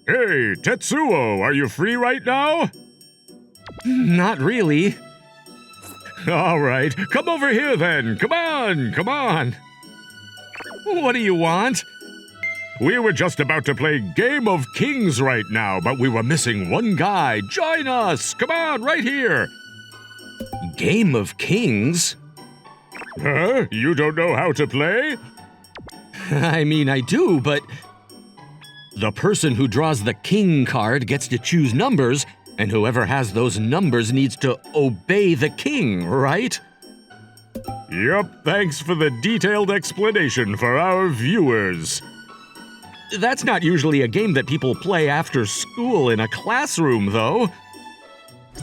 Hey, Tetsuo, are you free right now? Not really. All right, come over here then. Come on. What do you want? We were just about to play Game of Kings right now, but we were missing one guy. Join us! Come on, right here! Game of Kings? Huh? You don't know how to play? I mean, I do, but the person who draws the king card gets to choose numbers, and whoever has those numbers needs to obey the king, right? Yep, thanks for the detailed explanation for our viewers. That's not usually a game that people play after school in a classroom, though.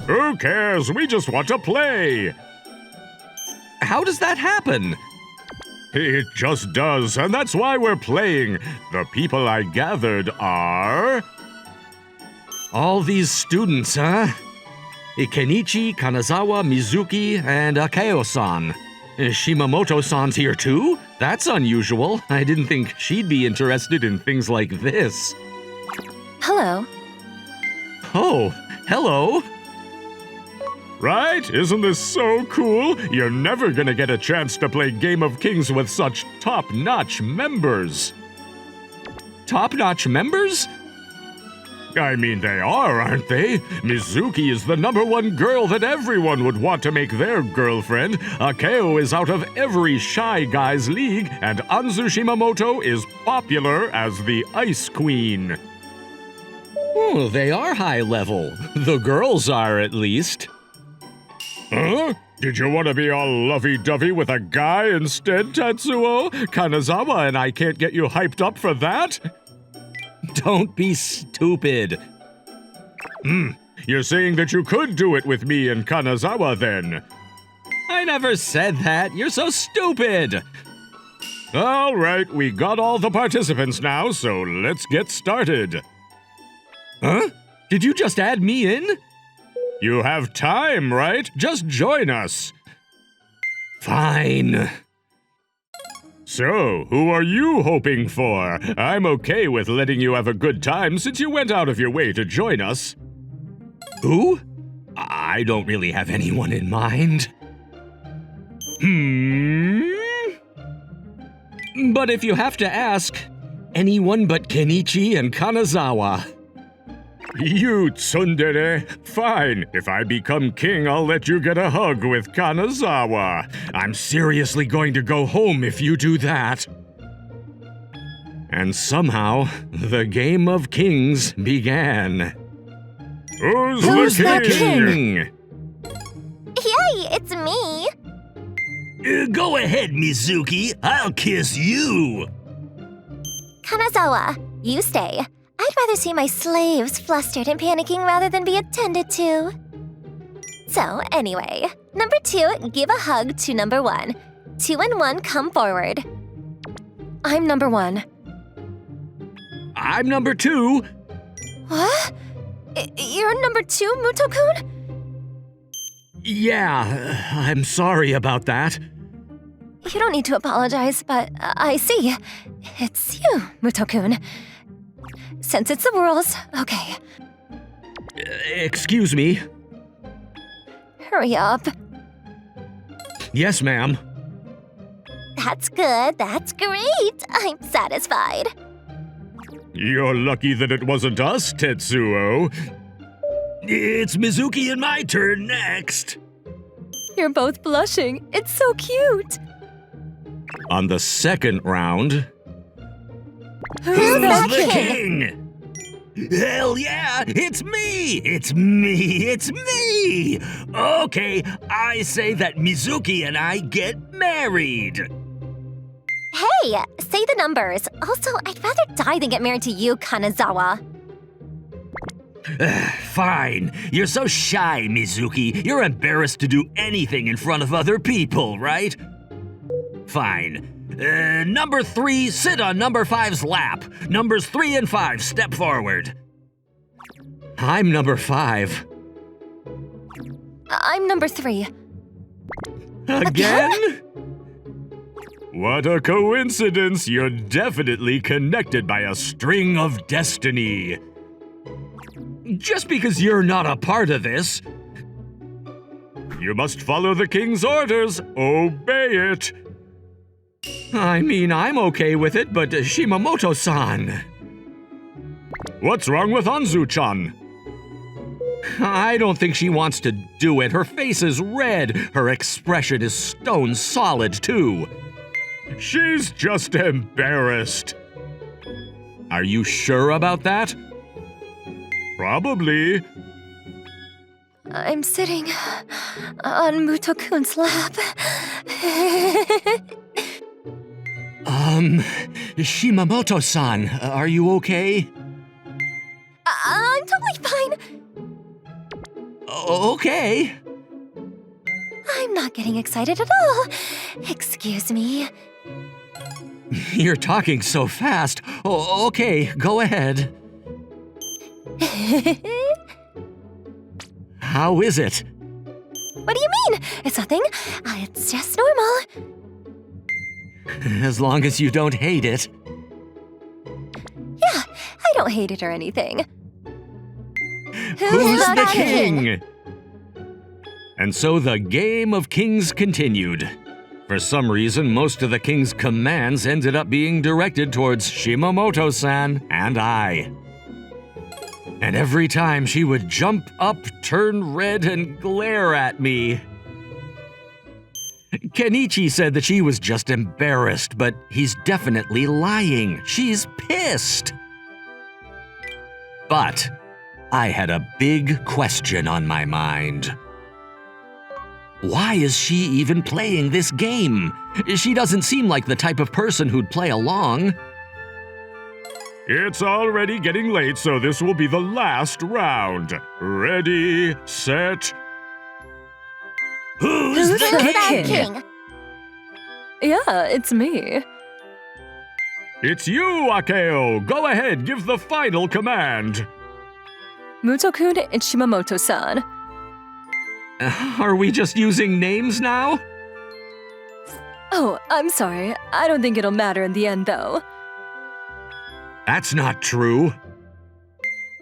Who cares? We just want to play. How does that happen? It just does, and that's why we're playing. The people I gathered are... All these students, huh? Kenichi, Kanazawa, Mizuki, and Akeo-san. Shimamoto-san's here too? That's unusual. I didn't think she'd be interested in things like this. Hello. Oh, hello. Right? Isn't this so cool? You're never gonna get a chance to play Game of Kings with such top-notch members. Top-notch members? I mean, they are, aren't they? Mizuki is the #1 girl that everyone would want to make their girlfriend. Akeo is out of every shy guy's league, and Anzu Shimamoto is popular as the Ice Queen. Oh, they are high level. The girls are, at least. Huh? Did you want to be all lovey-dovey with a guy instead, Tetsuo? Kanazawa and I can't get you hyped up for that? Don't be stupid. You're saying that you could do it with me and Kanazawa then? I never said that. You're so stupid. All right, we got all the participants now, so let's get started. Huh? Did you just add me in? You have time, right? Just join us. Fine. So, who are you hoping for? I'm okay with letting you have a good time since you went out of your way to join us. Who? I don't really have anyone in mind. But if you have to ask, anyone but Kenichi and Kanazawa. You tsundere. Fine. If I become king, I'll let you get a hug with Kanazawa. I'm seriously going to go home if you do that. And somehow, the Game of Kings began. Who's the king? Yay, it's me. Go ahead, Mizuki. I'll kiss you. Kanazawa, you stay. I'd rather see my slaves flustered and panicking rather than be attended to. So, anyway, #2, give a hug to #1. 2 and 1, come forward. I'm #1. I'm #2. What? You're #2, Muto-kun? Yeah, I'm sorry about that. You don't need to apologize, but I see. It's you, Muto-kun. Since it's the rules, okay. Excuse me. Hurry up. Yes, ma'am. That's good, that's great. I'm satisfied. You're lucky that it wasn't us, Tetsuo. It's Mizuki and my turn next. You're both blushing. It's so cute. On the second round... Who's the king? Hell yeah, it's me! It's me! Okay, I say that Mizuki and I get married. Hey, say the numbers. Also, I'd rather die than get married to you, Kanazawa. Fine. You're so shy, Mizuki. You're embarrassed to do anything in front of other people, right? Fine. #3, sit on #5's lap. Numbers 3 and 5, step forward. I'm #5. I'm #3. Again? What a coincidence! You're definitely connected by a string of destiny. just because you're not a part of this. You must follow the king's orders. Obey it. I mean, I'm okay with it, but Shimamoto-san. What's wrong with Anzu-chan? I don't think she wants to do it. Her face is red. Her expression is stone solid, too. She's just embarrassed. Are you sure about that? Probably. I'm sitting on Muto-kun's lap. Shimamoto-san, are you okay? I'm totally fine. Okay. I'm not getting excited at all. Excuse me. You're talking so fast. Okay, go ahead. How is it? What do you mean? It's nothing. It's just normal. As long as you don't hate it. Yeah, I don't hate it or anything. Who's the king? And so the game of kings continued. For some reason, most of the king's commands ended up being directed towards Shimamoto-san and I. And every time she would jump up, turn red, and glare at me. Kenichi said that she was just embarrassed, but he's definitely lying. She's pissed. But I had a big question on my mind. Why is she even playing this game? She doesn't seem like the type of person who'd play along. It's already getting late, so this will be the last round. Ready, set. Who's the king? Yeah, it's me. It's you, Akeo. Go ahead, give the final command. Muto-kun and Shimamoto-san. Are we just using names now? Oh, I'm sorry. I don't think it'll matter in the end, though. That's not true.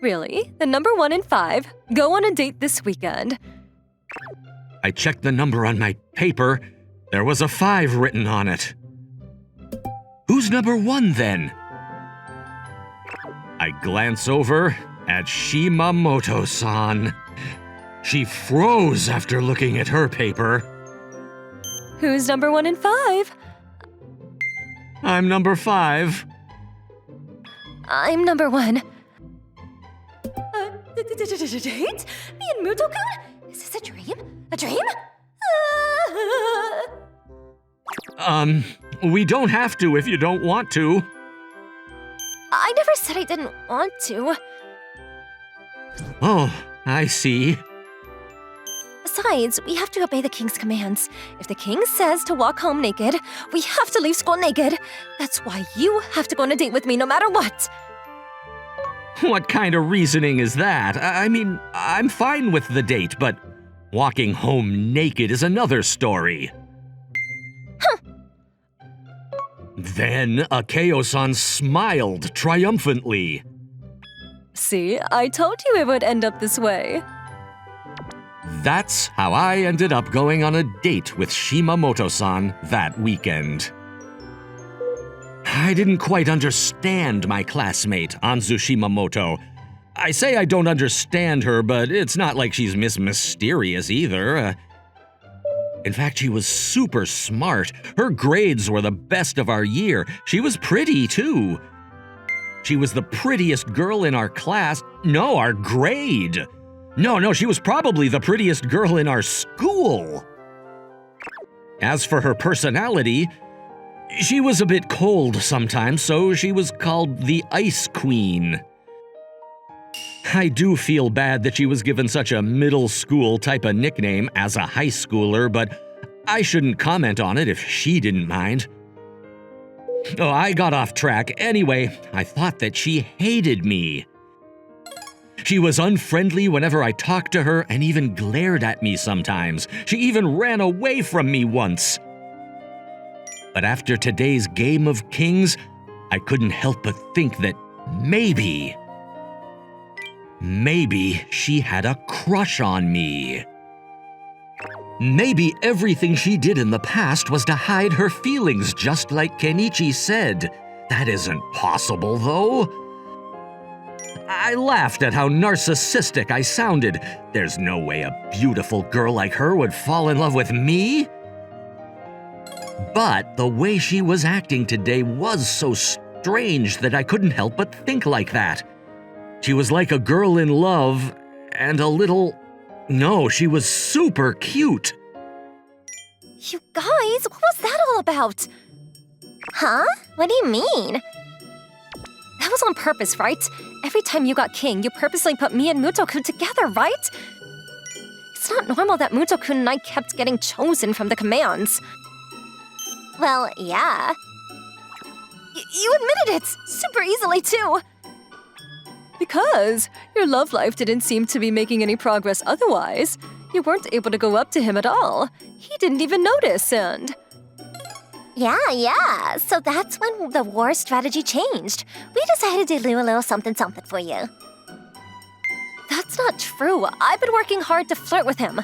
Really? The number 1 and 5 go on a date this weekend. I checked the number on my paper. There was a 5 written on it. Who's number 1 then? I glance over at Shimamoto-san. She froze after looking at her paper. Who's number 1 and 5? I'm number 5. I'm number 1. Date? Me and Muto-kun? Is this a dream? A dream? We don't have to if you don't want to. I never said I didn't want to. Oh, I see. Besides, we have to obey the king's commands. If the king says to walk home naked, we have to leave school naked. That's why you have to go on a date with me no matter what. What kind of reasoning is that? I mean, I'm fine with the date, but walking home naked is another story. Then Akeo-san smiled triumphantly. See, I told you it would end up this way. That's how I ended up going on a date with Shimamoto-san that weekend. I didn't quite understand my classmate, Anzu Shimamoto. I say I don't understand her, but it's not like she's Miss Mysterious either. In fact, she was super smart. Her grades were the best of our year. She was pretty, too. She was the prettiest girl in our class. No, our grade. No, she was probably the prettiest girl in our school. As for her personality, she was a bit cold sometimes, so she was called the Ice Queen. I do feel bad that she was given such a middle school type of nickname as a high schooler, but I shouldn't comment on it if she didn't mind. Oh, I got off track. Anyway, I thought that she hated me. She was unfriendly whenever I talked to her and even glared at me sometimes. She even ran away from me once. But after today's game of kings, I couldn't help but think that maybe Maybe she had a crush on me. Maybe everything she did in the past was to hide her feelings, just like Kenichi said. That isn't possible, though. I laughed at how narcissistic I sounded. There's no way a beautiful girl like her would fall in love with me. But the way she was acting today was so strange that I couldn't help but think like that. She was like a girl in love and a little... No, she was super cute. You guys, what was that all about? Huh? What do you mean? That was on purpose, right? Every time you got king, you purposely put me and Muto-kun together, right? It's not normal that Muto-kun and I kept getting chosen from the commands. Well, yeah. You admitted it super easily, too. Because your love life didn't seem to be making any progress otherwise. You weren't able to go up to him at all. He didn't even notice, and... Yeah. So that's when the war strategy changed. We decided to do a little something for you. That's not true. I've been working hard to flirt with him.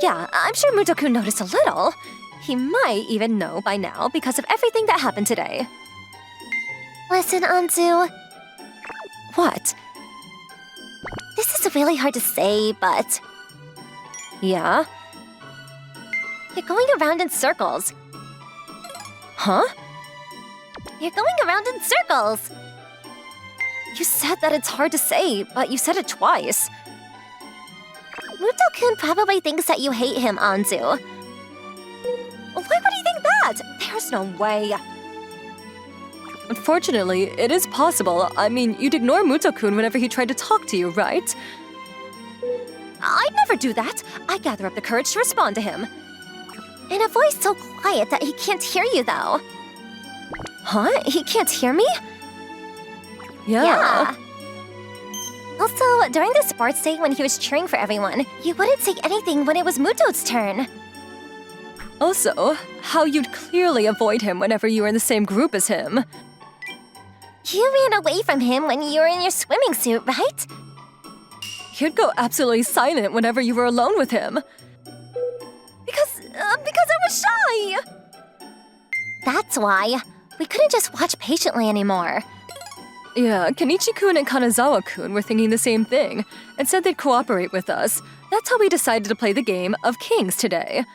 Yeah, I'm sure Muto-kun noticed a little. He might even know by now because of everything that happened today. Listen, Anzu. What? This is really hard to say, but... Yeah? You're going around in circles. Huh? You're going around in circles. You said that it's hard to say, but you said it twice. Muto-kun probably thinks that you hate him, Anzu. Why would he think that? There's no way. Unfortunately, it is possible. I mean, you'd ignore Muto-kun whenever he tried to talk to you, right? I'd never do that. I gather up the courage to respond to him. In a voice so quiet that he can't hear you, though. Huh? He can't hear me? Yeah. Also, during the sports day when he was cheering for everyone, you wouldn't say anything when it was Muto's turn. Also, how you'd clearly avoid him whenever you were in the same group as him. You ran away from him when you were in your swimming suit, right? You'd go absolutely silent whenever you were alone with him. Because I was shy! That's why. We couldn't just watch patiently anymore. Yeah, Kenichi-kun and Kanazawa-kun were thinking the same thing and said they'd cooperate with us. That's how we decided to play the game of Kings today.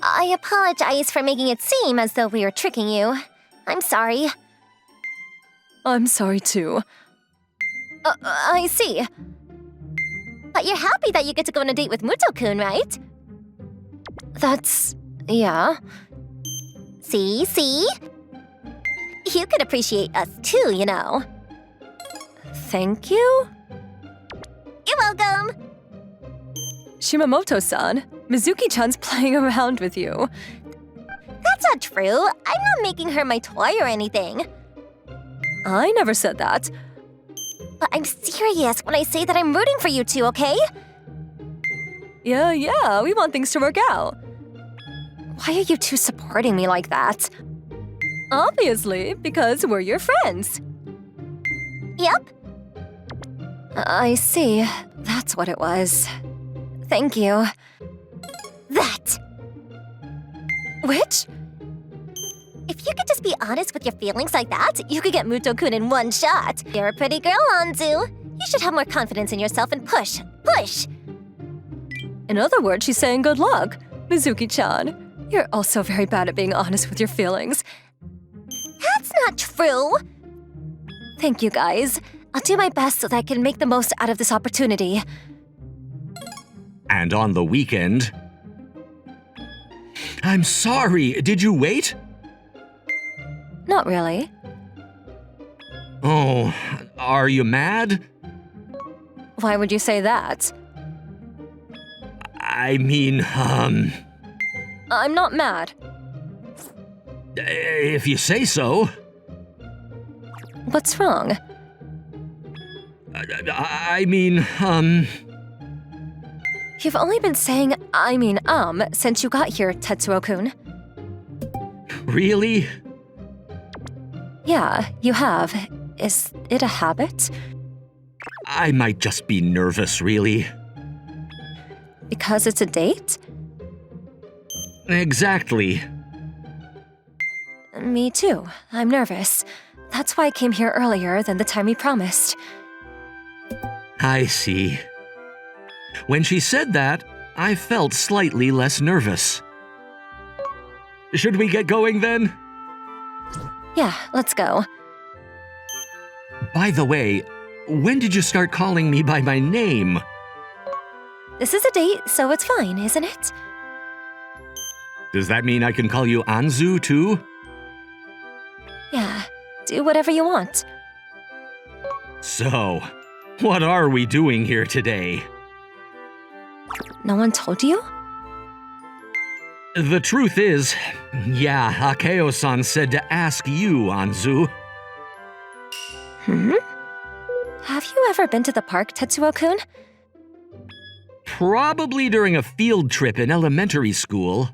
I apologize for making it seem as though we were tricking you. I'm sorry. I'm sorry too. I see. But you're happy that you get to go on a date with Muto-kun, right? Yeah. See? You could appreciate us too, you know. Thank you? You're welcome! Shimamoto-san, Mizuki-chan's playing around with you. That's not true. I'm not making her my toy or anything. I never said that. But I'm serious when I say that I'm rooting for you two, okay? Yeah, we want things to work out. Why are you two supporting me like that? Obviously, because we're your friends. Yep. I see. That's what it was. Thank you. That. Which? If you could just be honest with your feelings like that, you could get Muto-kun in one shot. You're a pretty girl, Anzu. You should have more confidence in yourself and push. In other words, she's saying good luck. Mizuki-chan, you're also very bad at being honest with your feelings. That's not true. Thank you, guys. I'll do my best so that I can make the most out of this opportunity. And on the weekend... I'm sorry, did you wait? Not really. Oh, are you mad? Why would you say that? I mean, I'm not mad. If you say so. What's wrong? I mean, You've only been saying since you got here, Tetsuo-kun. Really? Yeah, you have. Is it a habit? I might just be nervous, really. Because it's a date? Exactly. Me too. I'm nervous. That's why I came here earlier than the time we promised. I see. When she said that, I felt slightly less nervous. Should we get going then? Yeah, let's go. By the way, when did you start calling me by my name? This is a date, so it's fine, isn't it? Does that mean I can call you Anzu too? Yeah, do whatever you want. So, what are we doing here today? No one told you? The truth is, yeah, Akeo-san said to ask you, Anzu. Have you ever been to the park, Tetsuo-kun? Probably during a field trip in elementary school.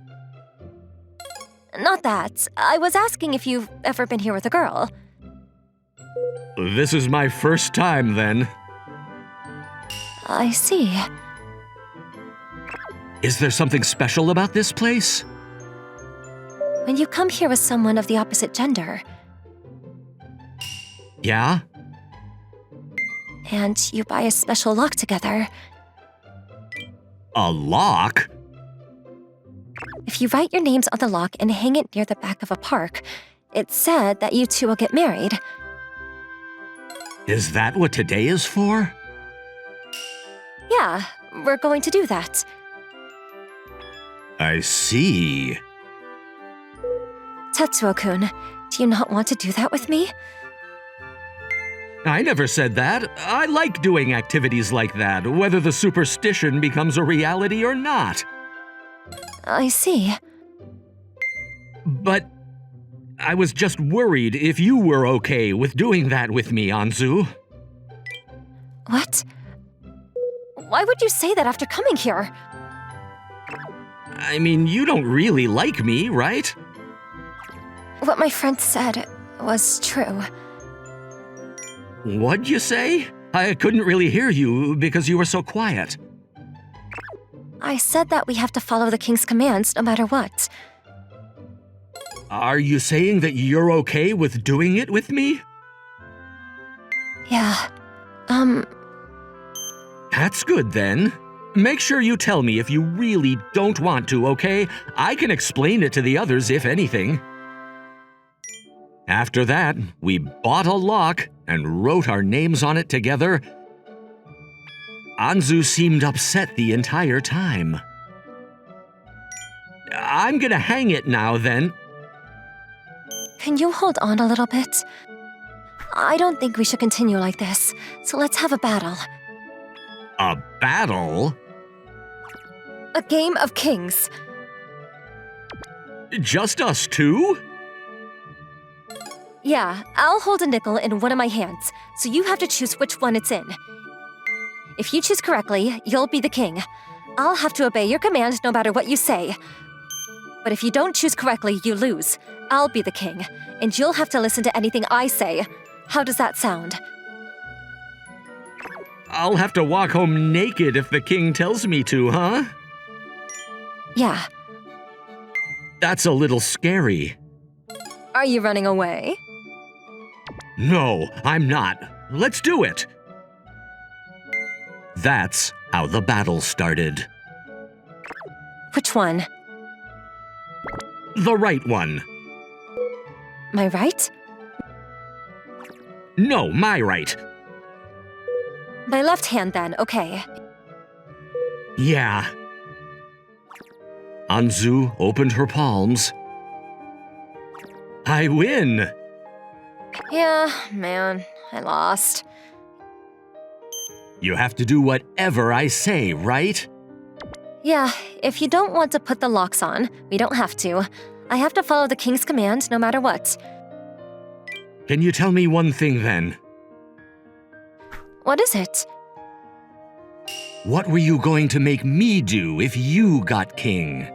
Not that. I was asking if you've ever been here with a girl. This is my first time, then. I see. Is there something special about this place? When you come here with someone of the opposite gender, Yeah? and you buy a special lock together, A lock? if you write your names on the lock and hang it near the back of a park, it's said that you two will get married. Is that what today is for? Yeah, we're going to do that. I see. Tetsuo-kun, do you not want to do that with me? I never said that. I like doing activities like that, whether the superstition becomes a reality or not. I see. But I was just worried if you were okay with doing that with me, Anzu. What? Why would you say that after coming here? I mean, you don't really like me, right? What my friend said was true. What'd you say? I couldn't really hear you because you were so quiet. I said that we have to follow the king's commands no matter what. Are you saying that you're okay with doing it with me? Yeah. That's good then. Make sure you tell me if you really don't want to, okay? I can explain it to the others if anything. After that, we bought a lock and wrote our names on it together. Anzu seemed upset the entire time. I'm gonna hang it now then. Can you hold on a little bit? I don't think we should continue like this, so let's have a battle. A battle? A game of kings. Just us two? Yeah, I'll hold a nickel in one of my hands, so you have to choose which one it's in. If you choose correctly, you'll be the king. I'll have to obey your command no matter what you say. But if you don't choose correctly, you lose. I'll be the king, and you'll have to listen to anything I say. How does that sound? I'll have to walk home naked if the king tells me to, huh? Yeah. That's a little scary. Are you running away? No, I'm not. Let's do it. That's how the battle started. Which one? The right one. My right? No, my right. My left hand, then, okay. Yeah. Anzu opened her palms. I win! Yeah, man, I lost. You have to do whatever I say, right? Yeah, if you don't want to put the locks on, we don't have to. I have to follow the king's command no matter what. Can you tell me one thing then? What is it? What were you going to make me do if you got king?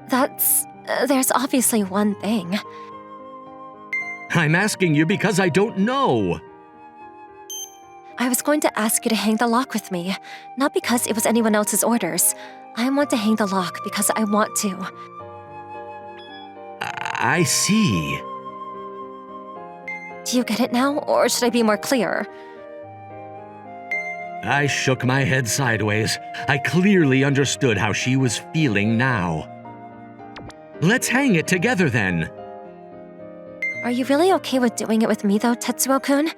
That's... there's obviously one thing. I'm asking you because I don't know. I was going to ask you to hang the lock with me, not because it was anyone else's orders. I want to hang the lock because I want to. I see. Do you get it now, or should I be more clear? I shook my head sideways. I clearly understood how she was feeling now. Let's hang it together then. Are you really okay with doing it with me, though, Tetsuo-kun?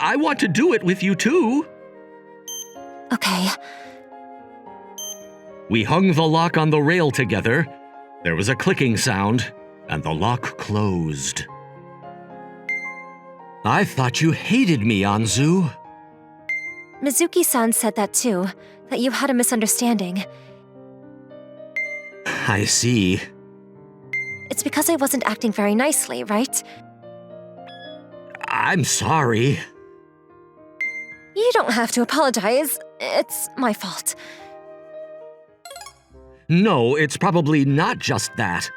I want to do it with you too. Okay. We hung the lock on the rail together. There was a clicking sound, and the lock closed. I thought you hated me, Anzu. Mizuki-san said that too, that you had a misunderstanding. I see. It's because I wasn't acting very nicely, right? I'm sorry. You don't have to apologize. It's my fault. No, it's probably not just that.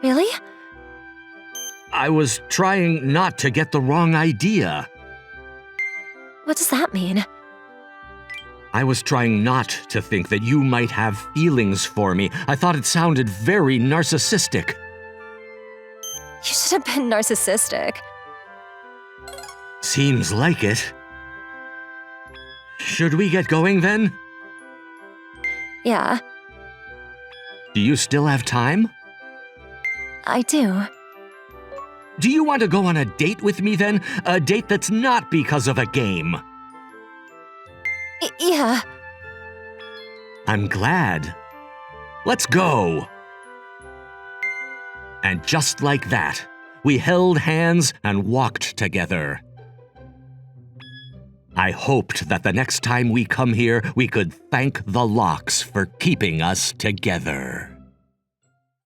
Really? I was trying not to get the wrong idea. What does that mean? I was trying not to think that you might have feelings for me. I thought it sounded very narcissistic. You should have been narcissistic. Seems like it. Should we get going then? Yeah, Do you still have time? I do. Do you want to go on a date with me then? A date that's not because of a game. Yeah. I'm glad. Let's go. And just like that, we held hands and walked together. I hoped that the next time we come here, we could thank the locks for keeping us together.